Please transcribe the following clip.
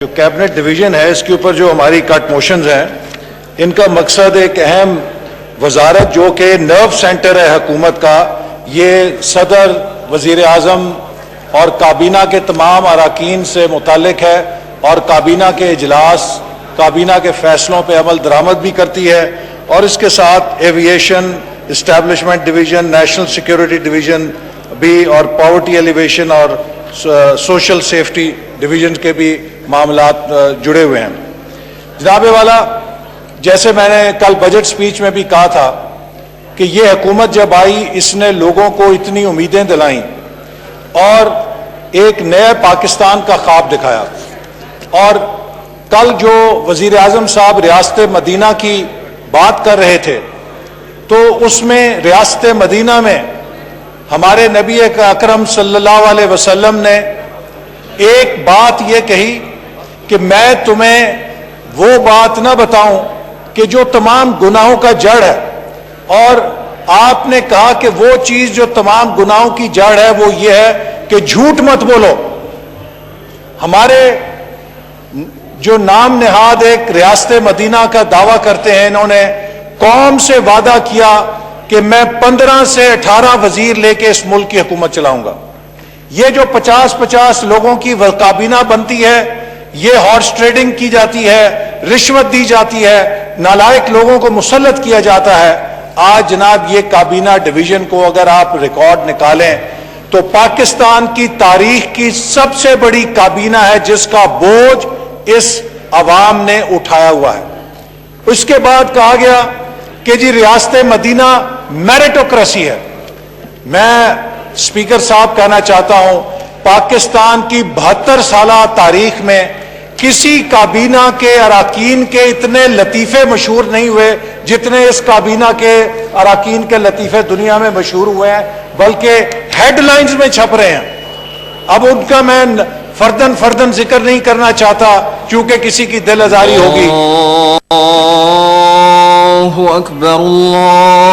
جو cabinet division ہے اس کے اوپر جو ہماری کٹ موشنز ہیں ان کا مقصد ایک اہم وزارت جو کہ نرو سینٹر ہے حکومت کا، یہ صدر، وزیر اعظم اور کابینہ کے تمام اراکین سے متعلق ہے اور کابینہ کے اجلاس، کابینہ کے فیصلوں پہ عمل درآمد بھی کرتی ہے، اور اس کے ساتھ aviation establishment division, national security division بھی، اور پاورٹی ایلیویشن اور سوشل سیفٹی ڈویژن کے بھی معاملات جڑے ہوئے ہیں۔ جناب والا، جیسے میں نے کل بجٹ سپیچ میں بھی کہا تھا کہ یہ حکومت جب آئی اس نے لوگوں کو اتنی امیدیں دلائیں اور ایک نئے پاکستان کا خواب دکھایا، اور کل جو وزیر اعظم صاحب ریاست مدینہ کی بات کر رہے تھے تو اس میں ریاست مدینہ میں ہمارے نبی اکرم صلی اللہ علیہ وسلم نے ایک بات یہ کہی کہ میں تمہیں وہ بات نہ بتاؤں کہ جو تمام گناہوں کا جڑ ہے، اور آپ نے کہا کہ وہ چیز جو تمام گناہوں کی جڑ ہے وہ یہ ہے کہ جھوٹ مت بولو۔ ہمارے جو نام نہاد ایک ریاست مدینہ کا دعویٰ کرتے ہیں، انہوں نے قوم سے وعدہ کیا کہ میں 15 سے 18 وزیر لے کے اس ملک کی حکومت چلاؤں گا۔ یہ جو 50 لوگوں کی کابینہ بنتی ہے، یہ ہارس ٹریڈنگ کی جاتی ہے، رشوت دی جاتی ہے، نالائق لوگوں کو مسلط کیا جاتا ہے۔ آج جناب یہ کابینہ ڈویژن کو اگر آپ ریکارڈ نکالیں تو پاکستان کی تاریخ کی سب سے بڑی کابینہ ہے جس کا بوجھ اس عوام نے اٹھایا ہوا ہے۔ اس کے بعد کہا گیا کہ جی ریاست مدینہ میرٹوکریسی ہے۔ میں اسپیکر صاحب کہنا چاہتا ہوں، پاکستان کی 72 سالہ تاریخ میں کسی کابینہ کے اراکین کے اتنے لطیفے مشہور نہیں ہوئے جتنے اس کابینہ کے اراکین کے لطیفے دنیا میں مشہور ہوئے ہیں، بلکہ ہیڈ لائنز میں چھپ رہے ہیں۔ اب ان کا میں فردن ذکر نہیں کرنا چاہتا کیونکہ کسی کی دل آزاری ہوگی۔ اللہ اکبر اللہ